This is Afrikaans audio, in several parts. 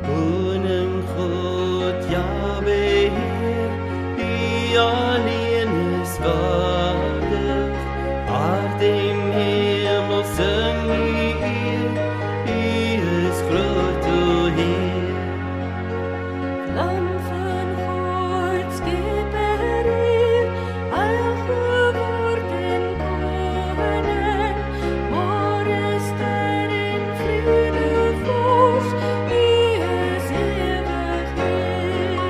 Koning God, Jahwe Heer, U alleen is waardig. Aarde en hemel sing U eer, U is groot, o Heer. Lam van God, Skepper Heer, uitgeword en koning, môre ster en vredevors, U is ewig Heer.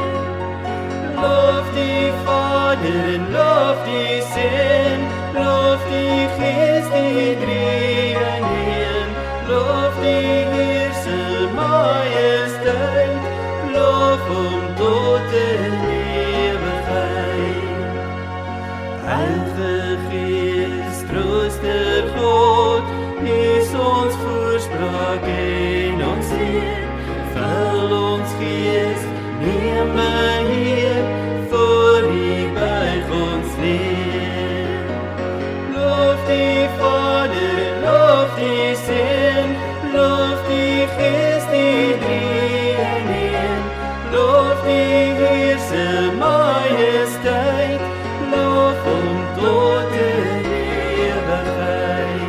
Loof die Vader en loof die Seun, loof die Gees, die drie in een. Loof die Heer se majesteit, loof hom tot in ewigheid. Heilige Gees, trooster God, U is ons voorspraak en ons Heer. Vul ons gees, neem beheer, voor U buig ons neer. Loof die Vader en loof die Seun, loof die Gees, die drie in een. Loof die Heer se majesteit, loof hom tot in ewigheid.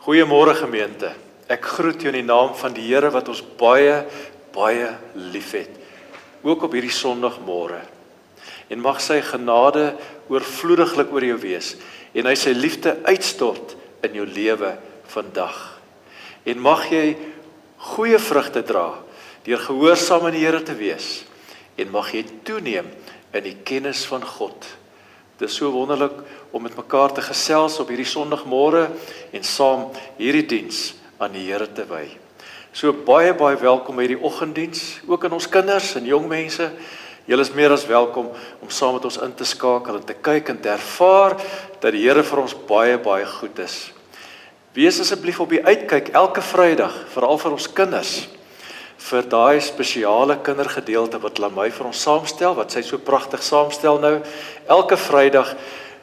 Goeiemôre gemeente. Ek groet jou in die naam van die Here wat ons baie, baie liefhet. Ook op hierdie Sondagmôre. En mag sy genade oorvloediglik oor jou wees en hy sy liefde uitstort in jou lewe vandag. En mag jy goeie vrugte dra deur gehoorsaam aan die Here te wees en mag jy toeneem in die kennis van God. Dit is so wonderlik om met mekaar te gesels op hierdie Sondagmôre en saam hierdie diens aan die Here te wy. So baie welkom by hierdie oggenddiens, ook aan ons kinders en jong mense. Julle is meer as welkom om saam met ons in te skakel en te kyk en te ervaar dat die Here vir ons baie goed is. Wees asseblief op die uitkyk elke Vrydag, veral vir ons kinders, vir daai spesiale kindergedeelte wat Lamay vir ons saamstel, wat sy so pragtig saamstel nou. Elke Vrydag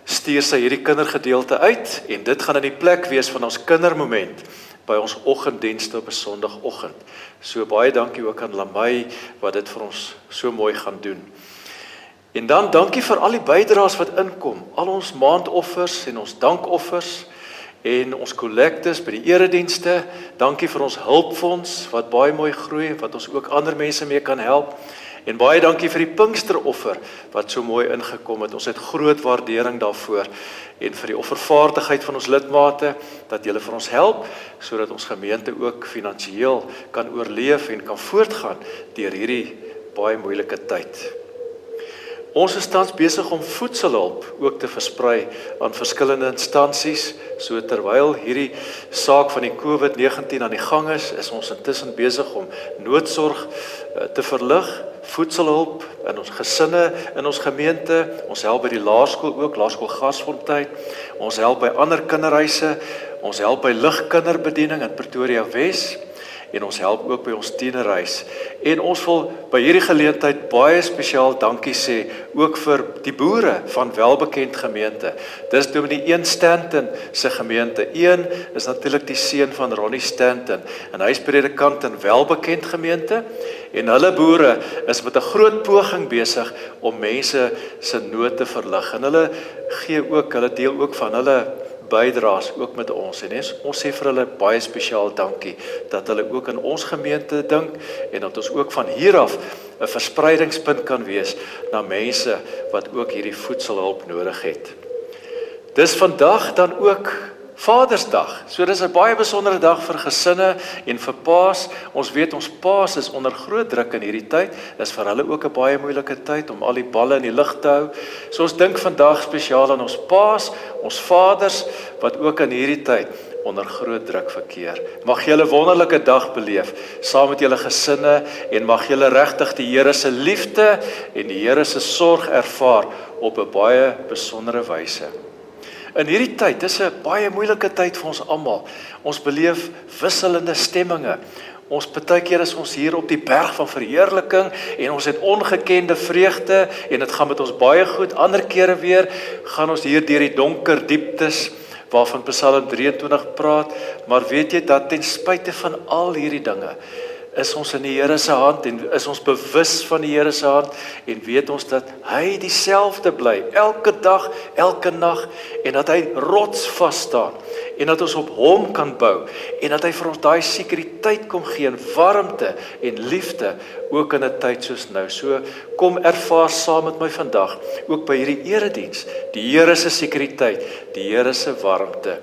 stuur sy hierdie kindergedeelte uit en dit gaan in die plek wees van ons kindermoment by ons oggenddienste op 'n Sondagoggend. So baie dankie ook aan Lamay wat dit vir ons so mooi gaan doen. En dan dankie vir al die bydraes wat inkom, al ons maandoffers en ons dankoffers en ons kollektes by die eredienste. Dankie vir ons hulpfonds wat baie mooi groei, wat ons ook ander mense mee kan help. En baie dankie vir die Pinksteroffer wat so mooi ingekom het. Ons het groot waardering daarvoor en vir die offervaardigheid van ons lidmate dat julle vir ons help sodat ons gemeente ook finansiëel kan oorleef en kan voortgaan deur hierdie baie moeilike tyd. Ons is tans besig om voedselhulp ook te versprei aan verskillende instansies. So terwyl hierdie saak van die COVID-19 aan die gang is ons intussen besig om noodsorg te verlig, voedselhulp in ons gesinne, in ons gemeente. Ons help by die laerskool ook, Laerskool Gasfontein. Ons help by ander kinderhuise. Ons help by ligkinderbediening in Pretoria Wes. En ons help ook by ons tienerhuis. En ons wil by hierdie geleentheid baie spesiaal dankie sê, ook vir die boere van welbekend gemeente. Dis Dominee Ian Stanton se gemeente. Ian is natuurlik die seun van Ronnie Stanton, en hy is predikant in welbekend gemeente, en hulle boere is met 'n groot poging besig om mense se nood te verlig, en hulle deel ook van hulle bydraes ook met ons, en ons sê vir hulle baie spesiaal dankie, dat hulle ook in ons gemeente dink, en dat ons ook van hier af 'n verspreidingspunt kan wees na mense wat ook hierdie voedselhulp nodig het. Dis vandag dan ook Vadersdag, so dis 'n baie besondere dag vir gesinne en vir paas. Ons weet ons paas is onder groot druk in hierdie tyd, dis vir hulle ook 'n baie moeilike tyd om al die balle in die lug te hou. So ons dink vandag spesiaal aan ons paas, ons vaders, wat ook in hierdie tyd onder groot druk verkeer. Mag julle 'n wonderlike dag beleef, saam met julle gesinne, en mag julle regtig die Here se liefde en die Here se sorg ervaar op 'n baie besondere wyse. In hierdie tyd, dis 'n baie moeilike tyd vir ons almal. Ons beleef wisselende stemminge. Ons partykeer is ons hier op die berg van verheerliking en ons het ongekende vreugde en dit gaan met ons baie goed. Ander kere weer gaan ons hier deur die donker dieptes waarvan Psalm 23 praat, maar weet jy dat ten spyte van al hierdie dinge is ons in die Here se hand en is ons bewus van die Here se hand en weet ons dat hy dieselfde bly elke dag, elke nag en dat hy rotsvas staan en dat ons op hom kan bou en dat hy vir ons daai sekuriteit kom gee en warmte en liefde ook in 'n tyd soos nou. So kom ervaar saam met my vandag ook by hierdie erediens die Here se sekuriteit, die Here se warmte.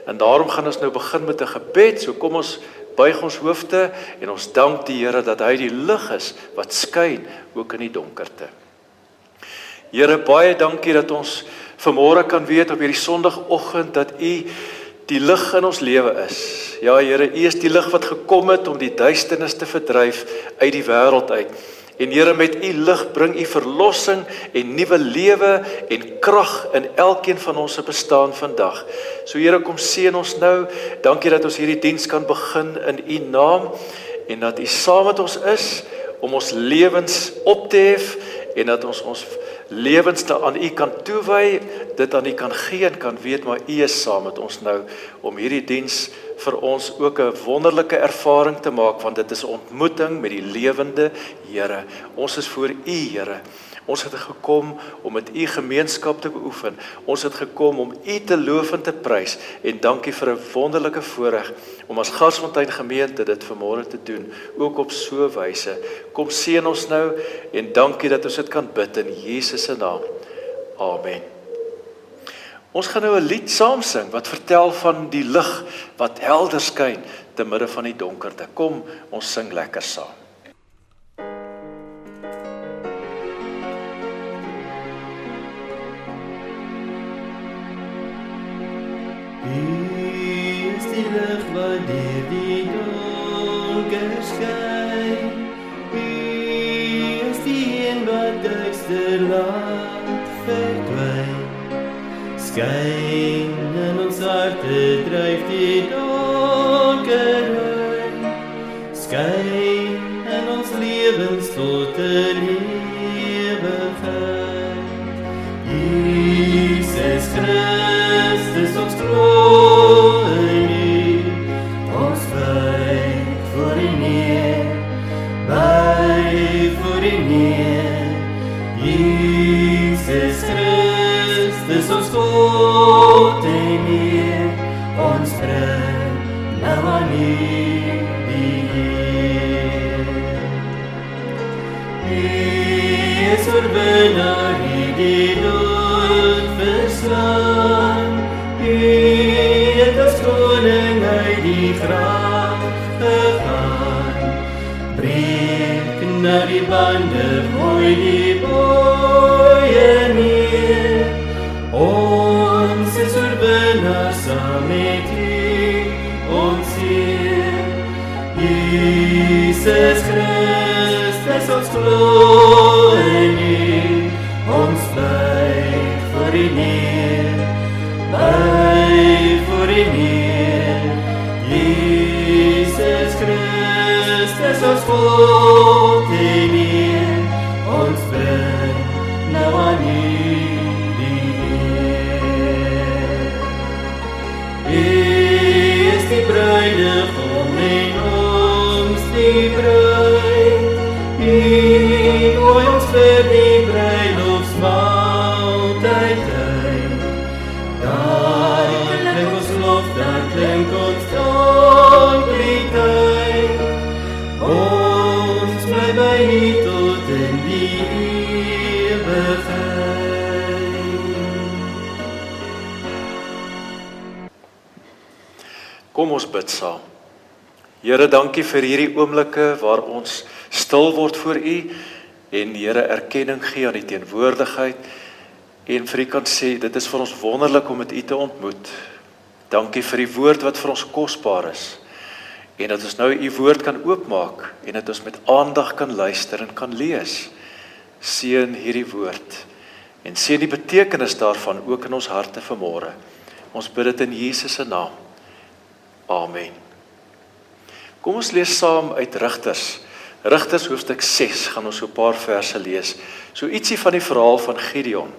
En daarom gaan ons nou begin met 'n gebed. So kom ons buig ons hoofde en ons dank die Here dat hy die lig is wat skyn ook in die donkerte. Here, baie dankie dat ons vanmôre kan weet op hierdie Sondagoggend dat U die lig in ons lewe is. Ja Here, U is die lig wat gekom het om die duisternis te verdryf uit die wêreld uit. En Here, met U lig bring U verlossing en nuwe lewe en krag in elkeen van ons se bestaan vandag. So Here, kom seën ons nou. Dankie dat ons hierdie diens kan begin in U naam en dat U saam met ons is om ons lewens op te hef en dat ons lewens aan U kan toewy, dit aan U kan gee en kan weet, maar U is saam met ons nou om hierdie diens vir ons ook 'n wonderlike ervaring te maak, want dit is 'n ontmoeting met die lewende Here. Ons is voor U, Here. Ons het gekom om met U gemeenskap te beoefen. Ons het gekom om U te loof en te prys. En dankie vir 'n wonderlike voorreg om as Gasfontein gemeente dit vanmôre te doen, ook op so 'n wyse. Kom seën ons nou en dankie dat ons dit kan bid in Jesus se naam. Amen. Ons gaan nou 'n lied saam sing wat vertel van die lig wat helder skyn te midde van die donkerte. Kom, ons sing lekker saam. U is die lig wat deur die donker skyn. U is die een wat duister laat verdwyn. Skyn in ons harte, dryf die donker uit. Skyn in ons lewens tot 'n ewigheid. Jesus Christus, ons glo in U. Ons buig voor U neer, buig voor U neer. Jesus Christus, ons God en Heer, ons bring nou aan U die eer. U is oorwinnaar, U die dood verslaan. U het as koning uit die graf gegaan. Breek na die bande, gooi die booie neer. Ons is oorwinnaar saam met U, ons Heer. Jesus Christus, ons glo in U. Ons buig voor U neer, buig voor U neer. Jesus Christus, ons God en Heer, ons bring nou aan U die eer. U is die bruidegom en ons die bruid. U nooi ons vir die bruilofsmaaltyd uit. Daar klink ons lof, daar klink ons dankliedheid. Ons bly by U tot in die ewigheid. Kom ons bid saam. Here, dankie vir hierdie oomblikke waar ons stil word voor U en Here erkenning gee aan die teenwoordigheid en vir U kan sê, dit is vir ons wonderlik om met U te ontmoet. Dankie vir die woord wat vir ons kosbaar is. En dat ons nou u woord kan oopmaak en dat ons met aandag kan luister en kan lees. Seën hierdie woord en seën die betekenis daarvan ook in ons harte vanmôre. Ons bid dit in Jesus se naam. Amen. Kom ons lees saam uit Rigters. Rigters hoofstuk 6 gaan ons so 'n paar verse lees. So ietsie van die verhaal van Gideon.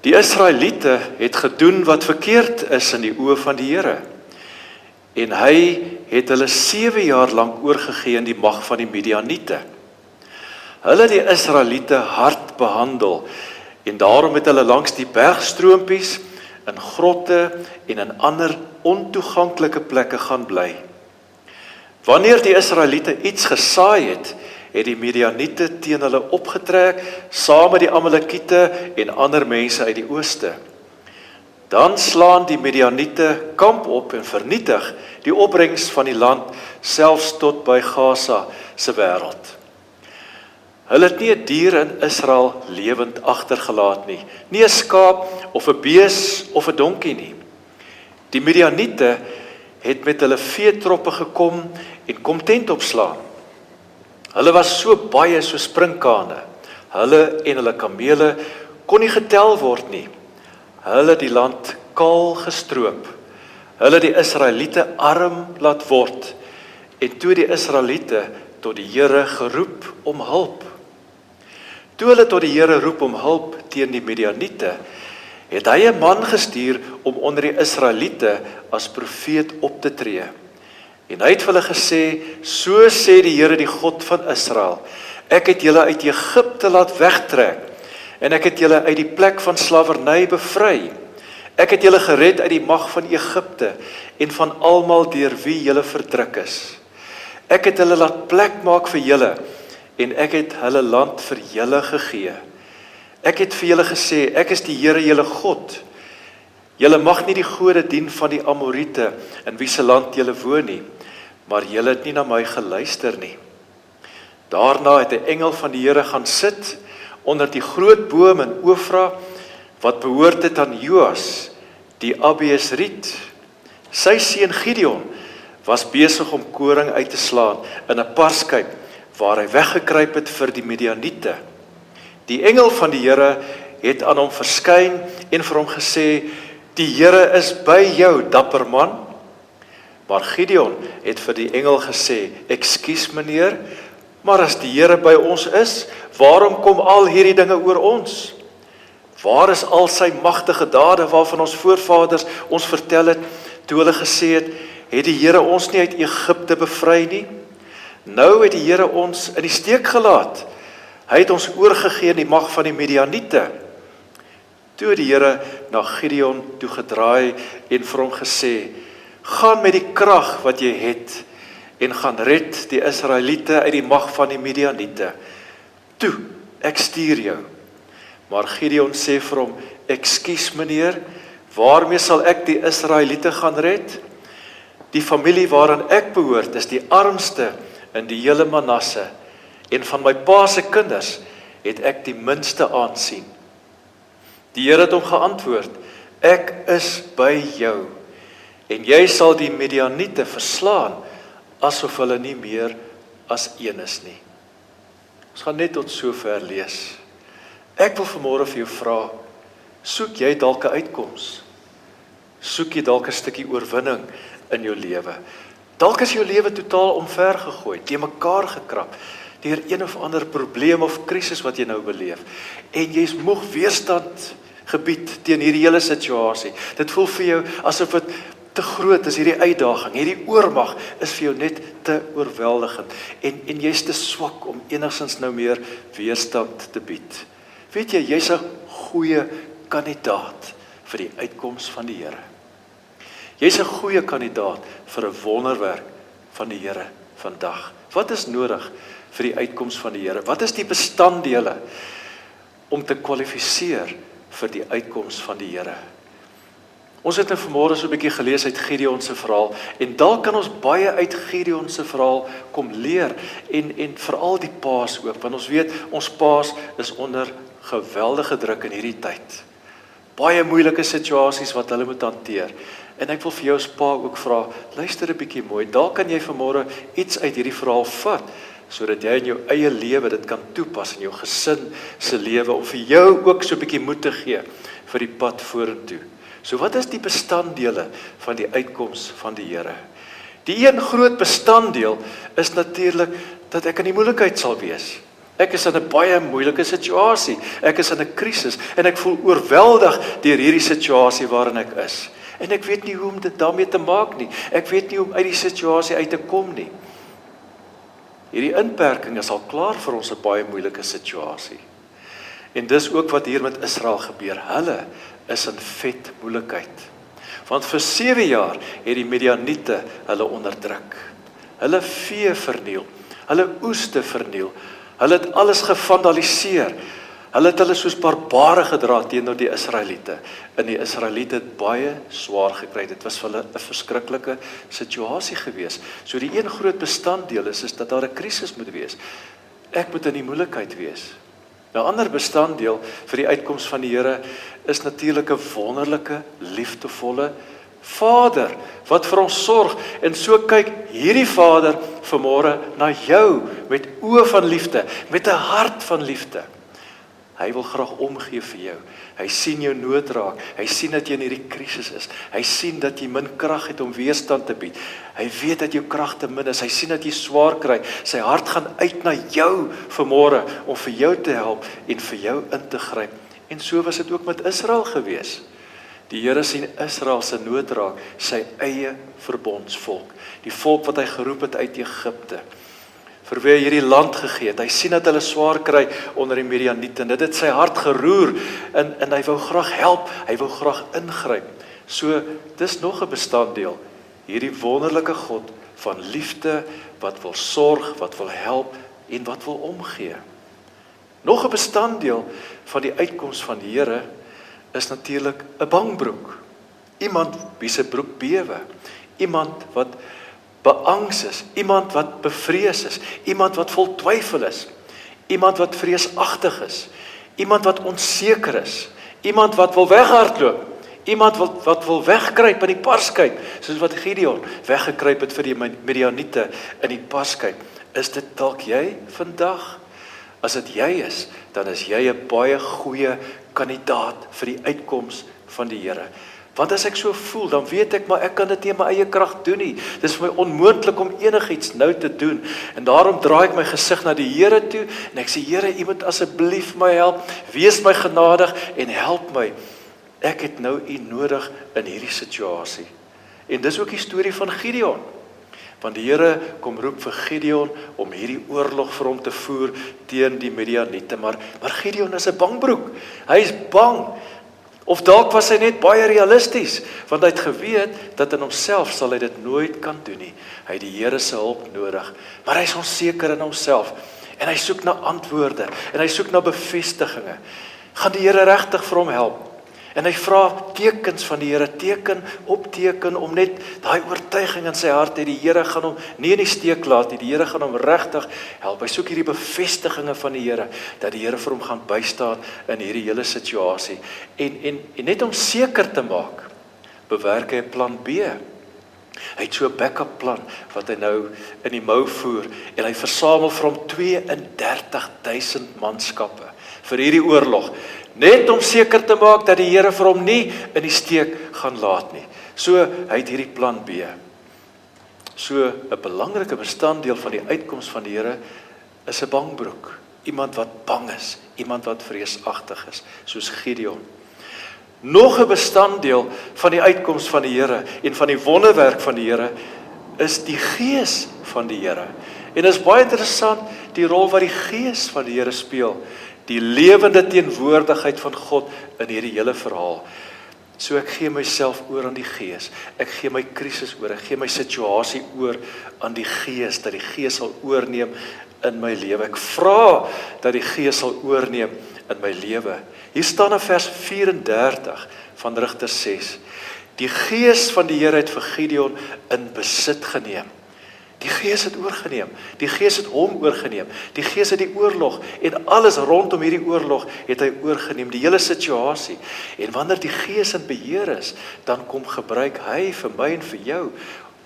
Die Israeliete het gedoen wat verkeerd is in die oë van die Here. En hy het hulle 7 jaar lank oorgegee in die mag van die Midianiete. Hulle het die Israeliete hard behandel en daarom het hulle langs die bergstroompies, in grotte en in ander ontoeganklike plekke gaan bly. Wanneer die Israeliete iets gesaai het, het die Midianiete teen hulle opgetrek, saam met die Amalekiete en ander mense uit die ooste. Dan slaan die Midianiete kamp op en vernietig die opbrengs van die land, selfs tot by Gaza se wêreld. Hulle het nie 'n dier in Israel lewend agtergelaat nie, nie 'n skaap of 'n bees of 'n donkie nie. Die Midianiete het met hulle veetroppe gekom en kom tent opslaan. Hulle was so baie so sprinkane. Hulle en hulle kamele kon nie getel word nie. Hulle die land kaal gestroop. Hulle die Israeliete arm laat word en toe die Israeliete tot die Here geroep om hulp. Toe hulle tot die Here roep om hulp teen die Midianiete, het hy 'n man gestuur om onder die Israeliete as profeet op te tree. En hy het vir hulle gesê, so sê die Here die God van Israel, ek het julle uit Egipte laat wegtrek, en ek het julle uit die plek van slawerny bevry. Ek het julle gered uit die mag van Egipte, en van almal deur wie julle verdruk is. Ek het hulle laat plek maak vir julle, en ek het hulle land vir julle gegee. Ek het vir julle gesê, ek is die Here julle God. Julle mag nie die gode dien van die Amorite, in wie se land julle woon nie, maar julle het nie na my geluister nie. Daarna het 'n engel van die Here gaan sit, onder die groot boom in Ofra, wat behoort het aan Joas, die Abiesriet. Sy seun Gideon was besig om koring uit te slaan in 'n parskyp, waar hy weggekruip het vir die Midianiete. Die engel van die Here het aan hom verskyn en vir hom gesê, die Here is by jou, dapper man. Maar Gideon het vir die engel gesê, ekskuus meneer, maar as die Here by ons is, waarom kom al hierdie dinge oor ons? Waar is al sy magtige dade waarvan ons voorvaders ons vertel het, toe hulle gesê het die Here ons nie uit Egipte bevry nie? Nou het die Here ons in die steek gelaat. Hy het ons oorgegee in die mag van die Midianiete. Toe het die Here na Gideon toe gedraai en vir hom gesê, gaan met die krag wat jy het en gaan red die Israeliete uit die mag van die Midianiete. Toe, ek stuur jou. Maar Gideon sê vir hom, ekskuus meneer, waarmee sal ek die Israeliete gaan red? Die familie waaraan ek behoort is die armste in die hele Manasse, en van my pa se kinders het ek die minste aansien. Die Here het hom geantwoord, ek is by jou, en jy sal die Midianiete verslaan, asof hulle nie meer as een is nie. Ons gaan net tot sover lees. Ek wil vanmôre vir jou vra, soek jy dalk 'n uitkoms? Soek jy dalk 'n stukkie oorwinning in jou lewe? Dalk is jou lewe totaal omvergegooi, te mekaar gekrap, deur een of ander probleem of krisis wat jy nou beleef. En jy's moeg weerstand gebied teen hierdie hele situasie. Dit voel vir jou asof dit te groot is, hierdie uitdaging, hierdie oormag is vir jou net te oorweldigend. En jy's te swak om enigstens nou meer weerstand te bied. Weet jy, jy's 'n goeie kandidaat vir die uitkoms van die Here. Jy's 'n goeie kandidaat vir 'n wonderwerk van die Here vandag. Wat is nodig vir die uitkoms van die Here? Wat is die bestanddele om te kwalifiseer vir die uitkoms van die Here? Ons het vanmôre so 'n bietjie gelees uit Gideon se verhaal en dalk kan ons baie uit Gideon se verhaal kom leer en veral die paas ook, want ons weet ons paas is onder geweldige druk in hierdie tyd. baie moeilike situasies wat hulle moet hanteer. En ek wil vir jou as pa ook vra, luister 'n bietjie mooi, dalk kan jy vanmôre iets uit hierdie verhaal vat, sodat jy in jou eie lewe dit kan toepas in jou gesin se lewe, om vir jou ook so 'n bietjie moed te gee vir die pad vorentoe. So wat is die bestanddele van die uitkoms van die Here? Die een groot bestanddeel is natuurlik dat ek in die moeilikheid sal wees. Ek is in 'n baie moeilike situasie. Ek is in 'n krisis en ek voel oorweldig deur hierdie situasie waarin ek is. En ek weet nie hoe om dit daarmee te maak nie. Ek weet nie hoe om uit die situasie uit te kom nie. Hierdie inperking is al klaar vir ons 'n baie moeilike situasie. En dis ook wat hier met Israel gebeur. Hulle is in vet moeilikheid. Want vir 7 jaar het die Midianiete hulle onderdruk. Hulle vee verniel, hulle oeste verniel, hulle het alles gevandaliseer. Hulle het hulle soos barbare gedra teenoor die Israeliete. En die Israeliete het baie swaar gekry. Dit was vir hulle 'n verskriklike situasie gewees. So die een groot bestanddeel is dat daar 'n krisis moet wees. Ek moet in die moeilikheid wees. 'n ander bestanddeel vir die uitkoms van die Here is natuurlik 'n wonderlike, liefdevolle Vader wat vir ons sorg. En so kyk hierdie Vader vanmôre na jou met oë van liefde, met 'n hart van liefde. Hy wil graag omgee vir jou. Hy sien jou nood raak. Hy sien dat jy in hierdie krisis is. Hy sien dat jy min krag het om weerstand te bied. Hy weet dat jou krag te min is. Hy sien dat jy swaar kry. Sy hart gaan uit na jou vanmôre om vir jou te help en vir jou in te gryp. En so was dit ook met Israel gewees. Die Here sien Israel se nood raak, sy eie verbondsvolk. Die volk wat hy geroep het uit Egipte. Vir wie hy hierdie land gegee het. Hy sien dat hulle swaar kry onder die Midianiete. Dit het sy hart geroer en hy wou graag help, hy wou graag ingryp. So, dis nog 'n bestanddeel. Hierdie wonderlike God van liefde, wat wil sorg, wat wil help en wat wil omgee. Nog 'n bestanddeel van die uitkoms van die Here is natuurlik 'n bangbroek. Iemand wie se broek bewe. Iemand wat beangs is, iemand wat bevrees is, iemand wat vol twyfel is, iemand wat vreesagtig is, iemand wat onseker is, iemand wat wil weghardloop, iemand wat wil wegkruip in die parskyp, soos wat Gideon weggekruip het vir die Midianiete in die parskyp. Is dit dalk jy vandag? As dit jy is, dan is jy 'n baie goeie kandidaat vir die uitkoms van die Here. Want as ek so voel, dan weet ek, maar ek kan dit nie in my eie krag doen nie. Dit is vir my onmoontlik om enigiets nou te doen. En daarom draai ek my gesig na die Here toe, en ek sê, Here, U moet asseblief my help, wees my genadig, en help my. Ek het nou U nodig in hierdie situasie. En dis ook die storie van Gideon. Want die Here kom roep vir Gideon om hierdie oorlog vir hom te voer teen die Midianiete. Maar Gideon is 'n bangbroek. Hy is bang. Of dalk was hy net baie realisties, want hy het geweet dat in homself sal hy dit nooit kan doen nie. Hy het die Here se hulp nodig, maar hy is onseker in homself. En hy soek na antwoorde, en hy soek na bevestigings. Gaan die Here regtig vir hom help? En hy vra tekens van die Here, teken op teken, om net daai oortuiging in sy hart hê, die Here gaan hom nie in die steek laat nie, die Here gaan hom regtig help. Hy soek hierdie bevestigings van die Here, dat die Here vir hom gaan bystaan in hierdie hele situasie. En net om seker te maak, bewerk hy 'n plan B. Hy het so 'n backup plan, wat hy nou in die mou voer, en hy versamel vir hom 32.000 manskappe, vir hierdie oorlog, net om seker te maak dat die Here vir hom nie in die steek gaan laat nie. So, hy het hierdie plan B. So, 'n belangrike bestanddeel van die uitkoms van die Here is 'n bangbroek. Iemand wat bang is, iemand wat vreesagtig is, soos Gideon. Nog 'n bestanddeel van die uitkoms van die Here en van die wonderwerk van die Here is die Gees van die Here. En dit is baie interessant die rol wat die Gees van die Here speel. Die lewende teenwoordigheid van God in hierdie hele verhaal. So ek gee myself oor aan die Gees. Ek gee my krisis oor, ek gee my situasie oor aan die Gees, dat die Gees sal oorneem in my lewe. Ek vra dat die Gees sal oorneem in my lewe. Hier staan in vers 34 van Rigters 6. Die Gees van die Here het vir Gideon in besit geneem. Die Gees het oorgeneem. Die Gees het hom oorgeneem. Die Gees het die oorlog en alles rondom hierdie oorlog het hy oorgeneem, die hele situasie. En wanneer die Gees in beheer is, dan kom gebruik hy vir my en vir jou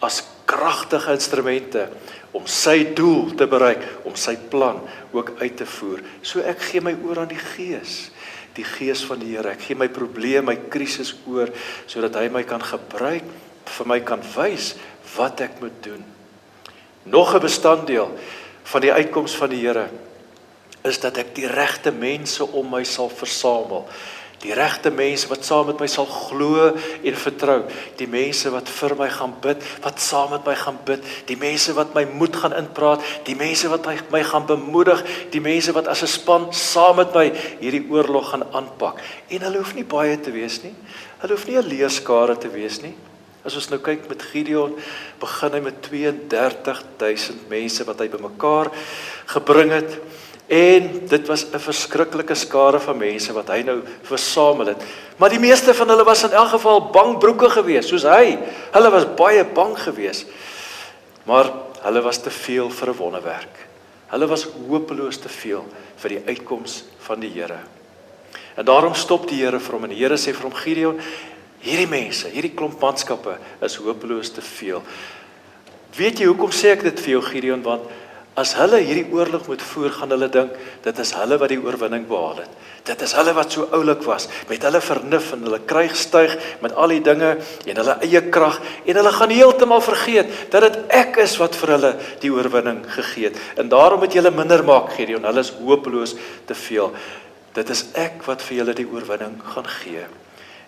as kragtige instrumente om sy doel te bereik, om sy plan ook uit te voer. So ek gee my oor aan die Gees. Die Gees van die Here. Ek gee my probleem, my krisis oor, sodat hy my kan gebruik, vir my kan wys wat ek moet doen. Nog 'n bestanddeel van die uitkoms van die Here is dat ek die regte mense om my sal versamel. Die regte mense wat saam met my sal glo en vertrou. Die mense wat vir my gaan bid, wat saam met my gaan bid. Die mense wat my moed gaan inpraat. Die mense wat my gaan bemoedig. Die mense wat as 'n span saam met my hierdie oorlog gaan aanpak. En hulle hoef nie baie te wees nie. Hulle hoef nie 'n leeskare te wees nie. As ons nou kyk met Gideon, begin hy met 32,000 mense wat hy bymekaar gebring het. En dit was 'n verskriklike skare van mense wat hy nou versamel het. Maar die meeste van hulle was in elk geval bangbroeke geweest, soos hy. Hulle was baie bang geweest. Maar hulle was te veel vir 'n wonderwerk. Hulle was hopeloos te veel vir die uitkoms van die Here. En daarom stop die Here vir hom en die Here sê vir hom, Gideon, hierdie mense, hierdie klomp manskappe is hopeloos te veel. Weet jy hoekom sê ek dit vir jou, Gideon? Want as hulle hierdie oorlog moet voer, gaan hulle dink, dit is hulle wat die oorwinning behaal het. Dit is hulle wat so oulik was, met hulle vernuf en hulle krygstuig, met al die dinge en hulle eie krag, en hulle gaan heeltemal vergeet, dat dit ek is wat vir hulle die oorwinning gegee het. En daarom moet julle minder maak, Gideon, hulle is hopeloos te veel. Dit is ek wat vir julle die oorwinning gaan gee.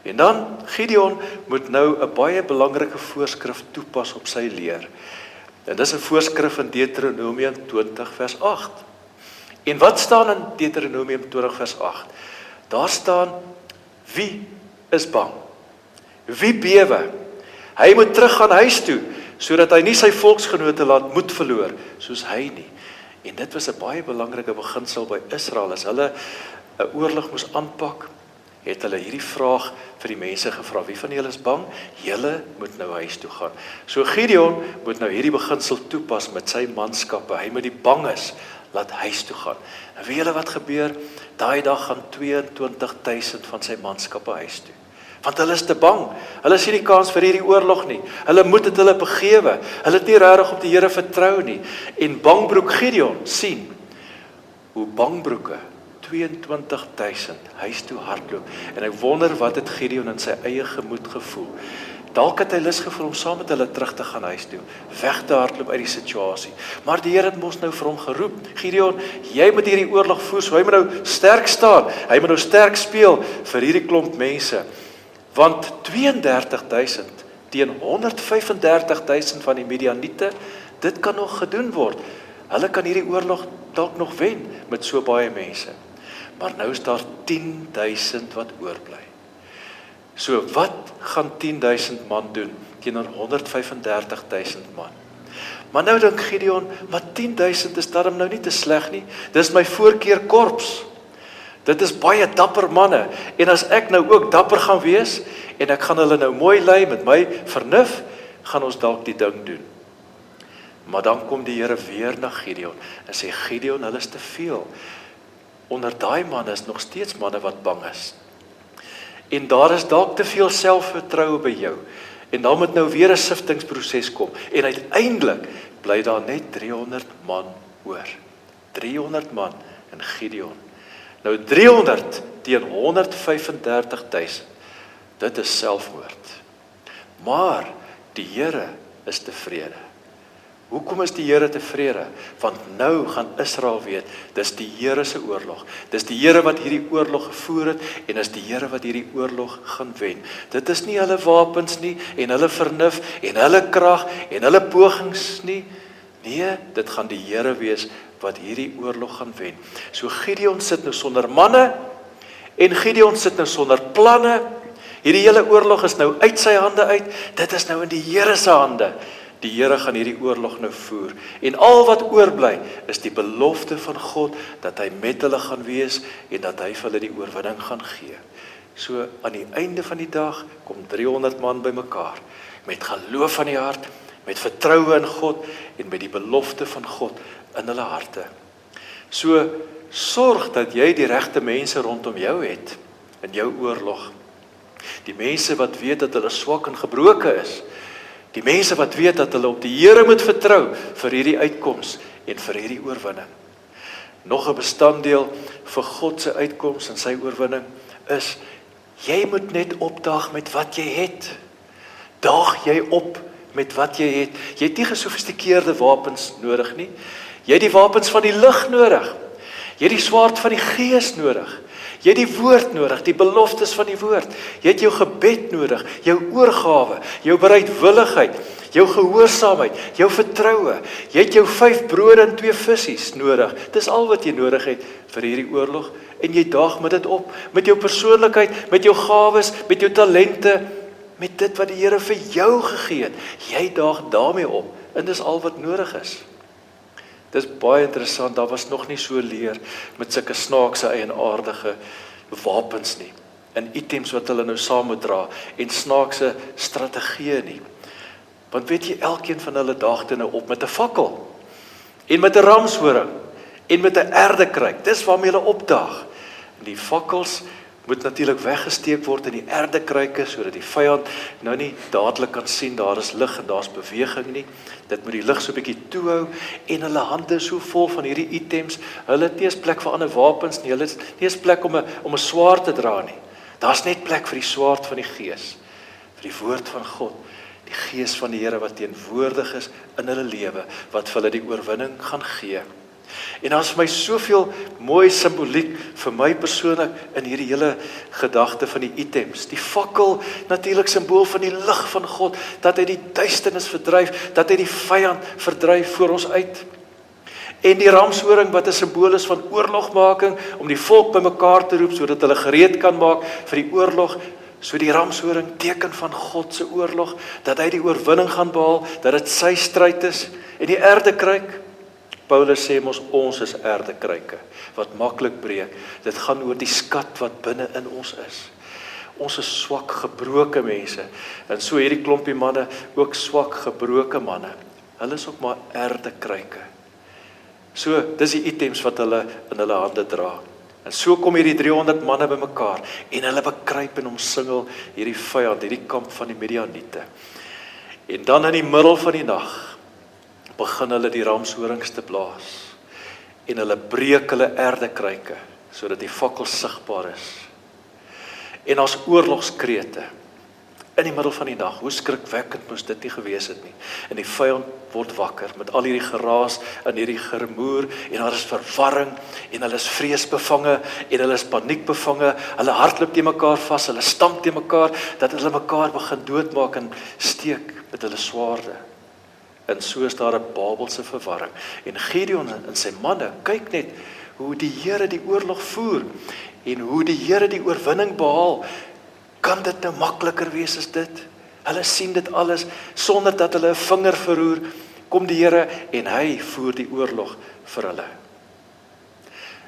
En dan, Gideon moet nou 'n baie belangrike voorskrif toepas op sy leer. En dis 'n voorskrif in Deuteronomium 20 vers 8. En wat staan in Deuteronomium 20 vers 8? Daar staan, wie is bang? Wie bewe? Hy moet teruggaan huis toe, sodat hy nie sy volksgenote laat moed verloor, soos hy nie. En dit was 'n baie belangrike beginsel by Israel. As hulle 'n oorlog moes aanpak, het hulle hierdie vraag vir die mense gevra, wie van julle is bang? Julle moet nou huis toe gaan. So Gideon moet nou hierdie beginsel toepas met sy manskappe. Hy moet die banges laat huis toe gaan. En weet julle wat gebeur? Daai dag gaan 22,000 van sy manskappe huis toe. Want hulle is te bang. Hulle sien nie kans vir hierdie oorlog nie. Hulle moet dit hulle begewe. Hulle het nie regtig op die Here vertrou nie. En bangbroek Gideon sien hoe bangbroeke 22,000 huis toe hardloop. En ek wonder wat het Gideon in sy eie gemoed gevoel. Dalk het hy lus gevoel om saam met hulle terug te gaan huis toe, weg te hardloop uit die situasie. Maar die Here het mos nou vir hom geroep, Gideon, jy moet hierdie oorlog voer, so hy moet nou sterk staan. Hy moet nou sterk speel vir hierdie klomp mense. Want 32,000 teen 135,000 van die Midianiete, dit kan nog gedoen word. Hulle kan hierdie oorlog dalk nog wen met so baie mense. Maar nou is daar 10,000 wat oorbly. So wat gaan 10,000 man doen teenoor 135,000 man? Maar nou dink Gideon, maar 10,000 is daarom nou nie te sleg nie. Dis my voorkeurkorps. Dit is baie dapper manne. En as ek nou ook dapper gaan wees, en ek gaan hulle nou mooi lei met my vernuf, gaan ons dalk die ding doen. Maar dan kom die Here weer na Gideon en sê, Gideon, hulle is te veel. Onder daai manne is nog steeds manne wat bang is. En daar is dalk te veel selfvertroue by jou. En dan moet nou weer 'n siftingsproses kom. En uiteindelik bly daar net 300 man oor. 300 man in Gideon. Nou 300 teen 135,000. Dit is selfmoord. Maar die Here is tevrede. Hoekom is die Here tevrede? Want nou gaan Israel weet, dis die Here se oorlog. Dis die Here wat hierdie oorlog gevoer het en is die Here wat hierdie oorlog gaan wen. Dit is nie hulle wapens nie en hulle vernuf en hulle krag en hulle pogings nie. Nee, dit gaan die Here wees wat hierdie oorlog gaan wen. So Gideon sit nou sonder manne en Gideon sit nou sonder planne. Hierdie hele oorlog is nou uit sy hande uit. Dit is nou in die Here se hande. Die Here gaan hierdie oorlog nou voer. En al wat oorbly is die belofte van God dat hy met hulle gaan wees en dat hy vir hulle die oorwinning gaan gee. So aan die einde van die dag kom 300 man bymekaar met geloof van die hart met vertroue in God en met die belofte van God in hulle harte. So, sorg dat jy die regte mense rondom jou het in jou oorlog. Die mense wat weet dat hulle swak en gebroken is. Die mense wat weet dat hulle op die Here moet vertrou vir hierdie uitkoms en vir hierdie oorwinning. Nog 'n bestanddeel vir God se uitkoms en sy oorwinning is, jy moet net opdaag met wat jy het. Daag jy op met wat jy het. Jy het nie gesofistikeerde wapens nodig nie. Jy het die wapens van die lig nodig. Jy het die swaard van die Gees nodig. Jy het die woord nodig, die beloftes van die woord. Jy het jou gebed nodig, jou oorgawe, jou bereidwilligheid, jou gehoorsaamheid, jou vertroue. Jy het jou 5 brode en 2 visse nodig. Dis al wat jy nodig het vir hierdie oorlog. En jy daag met dit op, met jou persoonlikheid, met jou gawes, met jou talente, met dit wat die Here vir jou gegee het. Jy daag daarmee op, en dis al wat nodig is. Dis baie interessant, daar was nog nie so leer met sulke snaakse eienaardige wapens nie, en items wat hulle nou saam moet dra, en snaakse strategieë nie. Want weet jy, elkeen van hulle daagde nou op met 'n fakkel, en met 'n ramshoring, en met 'n erdekruik, dis waarmee hulle opdaag. En die fakkels moet natuurlik weggesteek word in die erdekruike, sodat die vyand nou nie dadelik kan sien, daar is lig en daar's beweging nie. Dit moet die lig so 'n bietjie toehou, en hulle hande so vol van hierdie items, hulle het nie eens plek vir ander wapens nie, hulle het nie eens plek om 'n swaard te dra nie. Daar's net plek vir die swaard van die Gees, vir die woord van God, die Gees van die Here wat teenwoordig is in hulle lewe, wat vir hulle die oorwinning gaan gee. En daar is vir my soveel mooi simboliek vir my persoonlik in hierdie hele gedagte van die items. Die fakkel, natuurlik simbool van die lig van God, dat hy die duisternis verdryf, dat hy die vyand verdryf voor ons uit. En die ramshoring wat 'n simbool is van oorlogmaking, om die volk bymekaar te roep, sodat hulle gereed kan maak vir die oorlog. So die ramshoring teken van God se oorlog, dat hy die oorwinning gaan behaal, dat dit sy stryd is. En die erdekruik, Paulus sê ons is erdekruike, wat maklik breek. Dit gaan oor die skat wat binne in ons is. Ons is swak, gebroke mense. En so hierdie klompie manne, ook swak, gebroke manne. Hulle is ook maar erdekruike. So, dis die items wat hulle in hulle hande dra. En so kom hierdie 300 manne bymekaar, en hulle bekruip en omsingel hierdie vyand, hierdie kamp van die Midianiete. En dan in die middel van die nag, begin hulle die ramshorings te blaas, en hulle breek hulle erdekruike, sodat die fakkel sigbaar is. En as oorlogskrete, in die middel van die nag, hoe skrikwekkend moes dit nie gewees het nie. En die vyand word wakker, met al hierdie geraas, en hierdie gerumoer, en daar is verwarring, en hulle is vreesbevange, en hulle is paniekbevange, hulle hardloop teen mekaar vas, hulle stamp teen mekaar, dat hulle mekaar begin doodmaak, en steek met hulle swaarde. En so is daar 'n Babelse verwarring. En Gideon en sy manne, kyk net hoe die Here die oorlog voer, en hoe die Here die oorwinning behaal. Kan dit nou makliker wees as dit? Hulle sien dit alles, sonder dat hulle 'n vinger verroer, kom die Here en hy voer die oorlog vir hulle.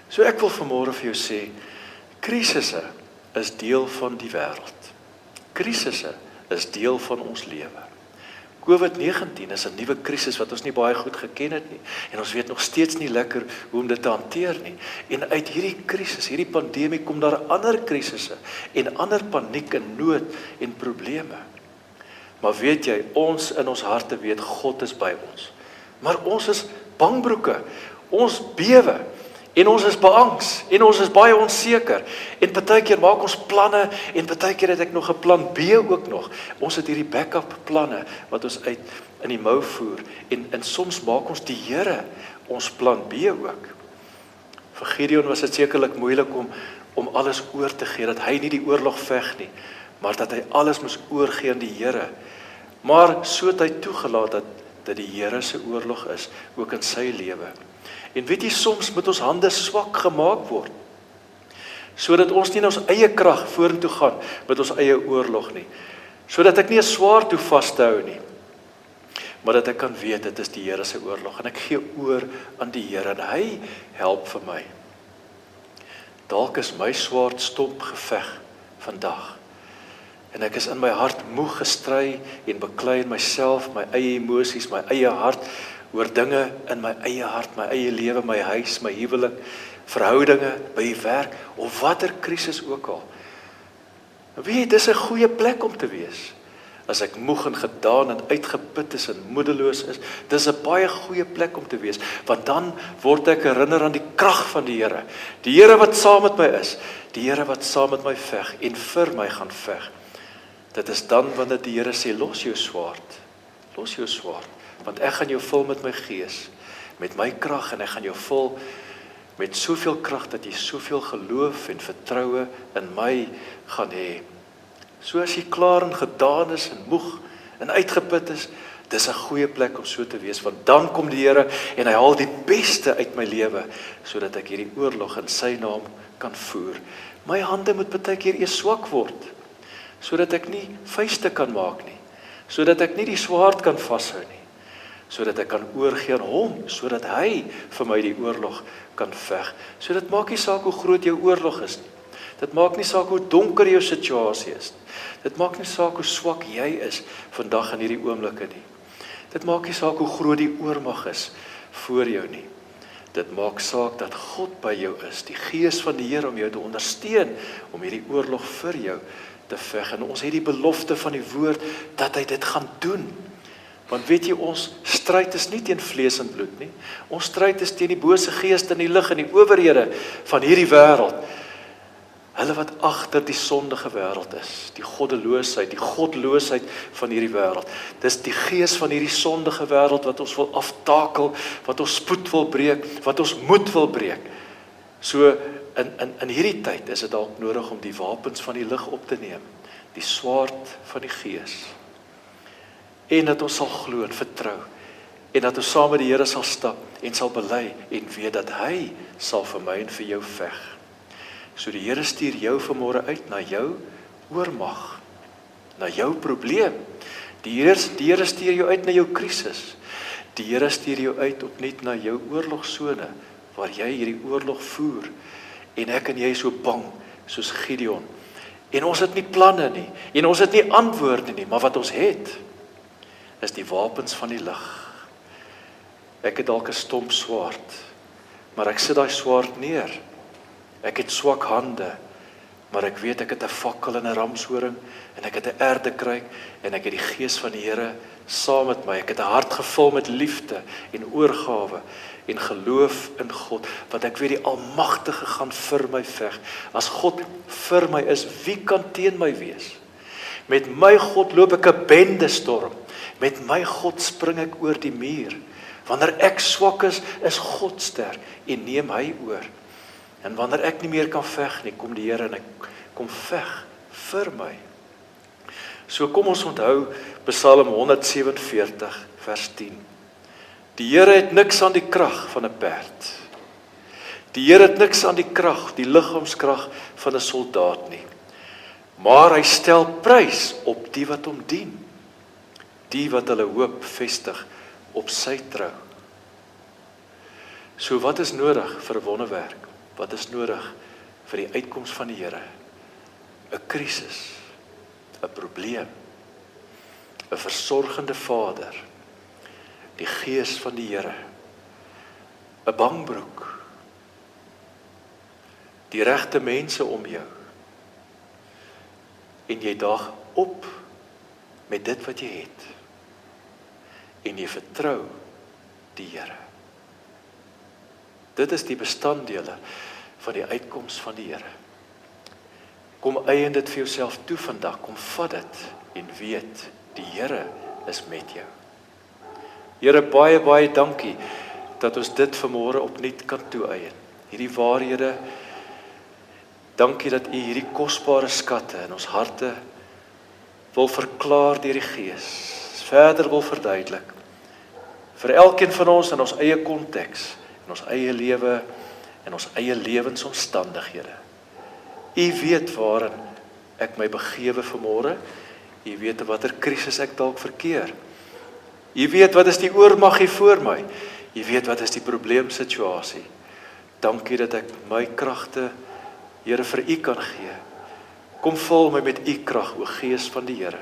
So ek wil vanmôre vir jou sê, krisisse is deel van die wêreld. Krisisse is deel van ons lewe. COVID-19 is 'n nuwe krisis wat ons nie baie goed geken het nie, en ons weet nog steeds nie lekker hoe om dit te hanteer nie. En uit hierdie krisis, hierdie pandemie, kom daar ander krisisse, en ander paniek en nood en probleme. Maar weet jy, ons in ons harte weet, God is by ons. Maar ons is bangbroeke, ons bewe, en ons is beangs, en ons is baie onseker, en partykeer maak ons planne, en partykeer het ek nog 'n plan B ook nog. Ons het hierdie backup planne, wat ons uit in die mou voer, en soms maak ons die Here ons plan B ook. Vir Gideon was dit sekerlik moeilik om alles oor te gee, dat hy nie die oorlog veg nie, maar dat hy alles moes oorgee aan die Here. Maar so het hy toegelaat dat die Here se oorlog is, ook in sy lewe. En weet jy, soms moet ons hande swak gemaak word, sodat ons nie in ons eie krag vorentoe gaan met ons eie oorlog nie, sodat ek nie 'n swaard toe vas te hou nie, maar dat ek kan weet, dit is die Here se oorlog, en ek gee oor aan die Here, en hy help vir my. Dalk is my swaard stomp geveg vandag, En ek is in my hart moeg gestry en beklei in myself, my eie emosies, my eie hart, oor dinge in my eie hart, my eie lewe, my huis, my huwelik, verhoudinge, by die werk, of watter krisis ook al. Weet jy, dis 'n goeie plek om te wees. As ek moeg en gedaan en uitgeput is en moedeloos is, dis 'n baie goeie plek om te wees, want dan word ek herinner aan die krag van die Here. Die Here wat saam met my is, die Here wat saam met my veg en vir my gaan veg. Dit is dan wanneer die Here sê, los jou swaard, want ek gaan jou vul met my gees, met my krag, en ek gaan jou vul met soveel krag, dat jy soveel geloof en vertroue in my gaan hê. So as jy klaar en gedaan is en moeg en uitgeput is, dis 'n goeie plek om so te wees, want dan kom die Here en hy haal die beste uit my lewe, sodat ek hierdie oorlog in sy naam kan voer. My hande moet baie keer eers swak word, sodat ek nie vuiste kan maak nie, sodat ek nie die swaard kan vashou nie, sodat ek kan oorgee aan hom, sodat hy vir my die oorlog kan veg. So dit maak nie saak hoe groot jou oorlog is nie. Dit maak nie saak hoe donker jou situasie is nie. Dit maak nie saak hoe swak jy is vandag in hierdie oomblikke nie. Dit maak nie saak hoe groot die oormag is voor jou nie. Dit maak saak dat God by jou is, die Gees van die Here om jou te ondersteun, om hierdie oorlog vir jou te veg. En ons het die belofte van die woord, dat hy dit gaan doen. Want weet jy, ons stryd is nie teen vlees en bloed nie. Ons stryd is teen die bose geeste in die lig en die owerhede van hierdie wêreld. Hulle wat agter die sondige wêreld is, die godloosheid van hierdie wêreld. Dis die gees van hierdie sondige wêreld wat ons wil aftakel, wat ons spoed wil breek, wat ons moed wil breek. So in hierdie tyd is dit dalk nodig om die wapens van die lig op te neem, die swaard van die gees. En dat ons sal glo en vertrou, en dat ons saam met die Here sal stap en sal bely en weet dat hy sal vir my en vir jou veg. So die Here stuur jou vanmôre uit na jou oormag, na jou probleem. Die Here stuur jou uit na jou krisis. Die Here stuur jou uit opnuut na jou oorlogsone, waar jy hierdie oorlog voer. En ek en jy is so bang, soos Gideon. En ons het nie planne nie, en ons het nie antwoorde nie, maar wat ons het, is die wapens van die lig. Ek het dalk 'n stomp swaard, maar ek sit daai swaard neer. Ek het swak hande, maar ek weet ek het 'n fakkel en 'n ramshoring, en ek het 'n erdekruik, en ek het die Gees van die Here saam met my. Ek het 'n hart gevul met liefde en oorgawe en geloof in God, want ek weet die Almagtige gaan vir my veg. As God vir my is, wie kan teen my wees? Met my God loop ek 'n bendestorm. Met my God spring ek oor die muur. Wanneer ek swak is God sterk en neem hy oor. En wanneer ek nie meer kan veg nie, kom die Here en hy kom veg vir my. So kom ons onthou Psalm 147 vers 10. Die Here het niks aan die krag van 'n perd. Die Here het niks aan die krag, die liggaamskrag van 'n soldaat nie. Maar hy stel prys op die wat hom dien. Die wat hulle hoop vestig op sy trou. So wat is nodig vir 'n wonderwerk? Wat is nodig vir die uitkoms van die Here? 'n krisis, 'n probleem, 'n versorgende Vader, die Gees van die Here, 'n bangbroek, die regte mense om jou, en jy daag op met dit wat jy het, en jy vertrou die Here. Dit is die bestanddele van die uitkoms van die Here. Kom eien dit vir jouself toe vandag, kom vat dit en weet, die Here is met jou. Here, baie, baie dankie dat ons dit vanmôre opnuut kan toeëien. Hierdie waarhede, dankie dat U hierdie kosbare skatte in ons harte wil verklaar deur die Gees, verder wil verduidelik, vir elkeen van ons in ons eie konteks, in ons eie lewe, en ons eie lewensomstandighede. U weet waarin ek my begewe vanmôre, U weet in watter krisis ek dalk verkeer. U weet wat is die oormag hier voor my, U weet wat is die probleemsituasie. Dankie dat ek my kragte, Here, vir U kan gee. Kom vul my met u krag, o Gees van die Here.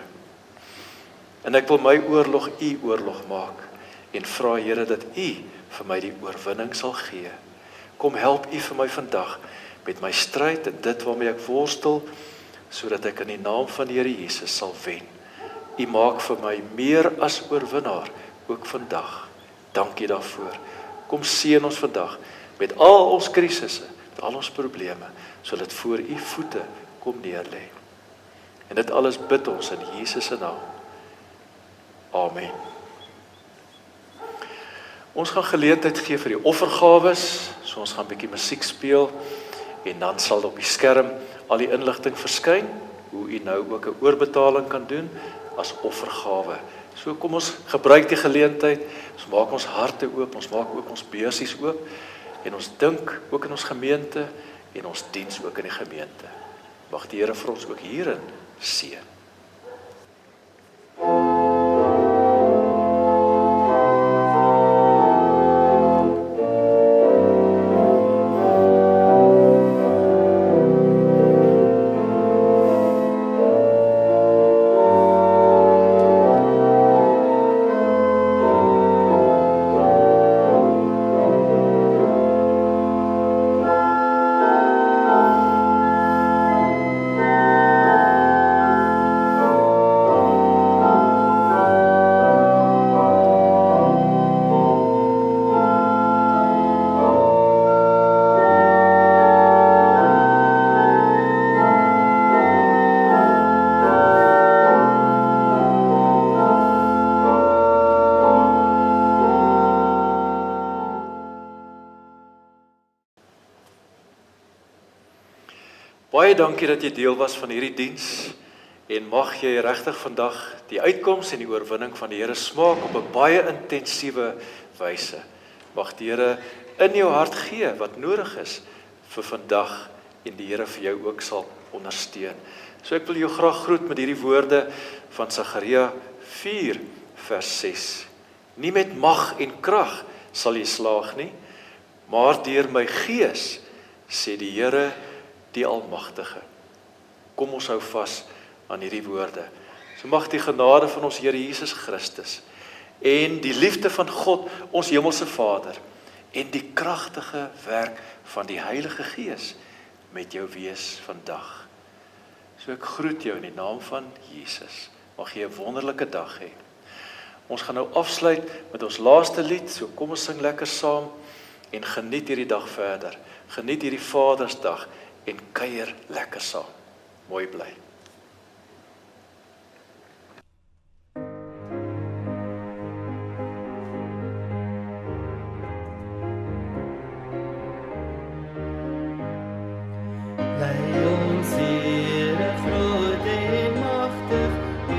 En ek wil my oorlog u oorlog maak en vra Here dat u vir my die oorwinning sal gee. Kom help u vir my vandag met my stryd en dit waarmee ek worstel, sodat ek in die naam van die Here Jesus sal wen. U maak vir my meer as oorwinnaar, ook vandag. Dankie daarvoor. Kom seën ons vandag met al ons krisisse, met al ons probleme, sodat voor u voete kom neerlê. En dit alles bid ons in Jesus se naam. Amen. Ons gaan geleentheid gee vir die offergawes, so ons gaan 'n bietjie musiek speel en dan sal op die skerm al die inligting verskyn hoe u nou ook 'n oorbetaling kan doen as offergawe. So kom ons gebruik die geleentheid, ons maak ons harte oop, ons maak ook ons beursies oop en ons dink ook in ons gemeente en ons diens ook in die gemeente. Mag die Here vir ons ook hierin seën. Baie dankie dat jy deel was van hierdie diens en mag jy regtig vandag die uitkoms en die oorwinning van die Here smaak op 'n baie intensiewe wyse. Mag die Here in jou hart gee wat nodig is vir vandag en die Here vir jou ook sal ondersteun. So ek wil jou graag groet met hierdie woorde van Sagaria 4 vers 6. Nie met mag en krag sal jy slaag nie, maar deur my gees, sê die Here die Almagtige. Kom ons hou vas aan hierdie woorde. So mag die genade van ons Here Jesus Christus en die liefde van God, ons hemelse Vader, en die kragtige werk van die Heilige Gees met jou wees vandag. So ek groet jou in die naam van Jesus. Mag jy 'n wonderlike dag hê. Ons gaan nou afsluit met ons laaste lied, so kom ons sing lekker saam en geniet hierdie dag verder. Geniet hierdie Vadersdag en kuier lekker saam. Mooi bly. Lei ons Here groot en magtig, U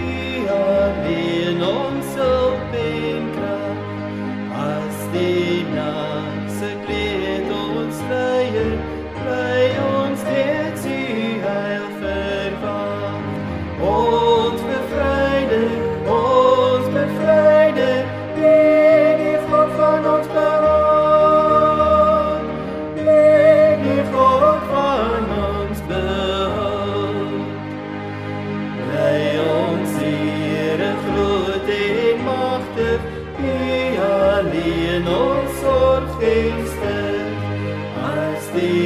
alleen ons hulp en krag. As die nag se kleed ons leier, bly ons steeds U heil verwag. Ons bevryder, die God van ons behoud. Die God van ons behoud. Bly ons Here groot en magtig, U alleen ons sorg en sterk. As die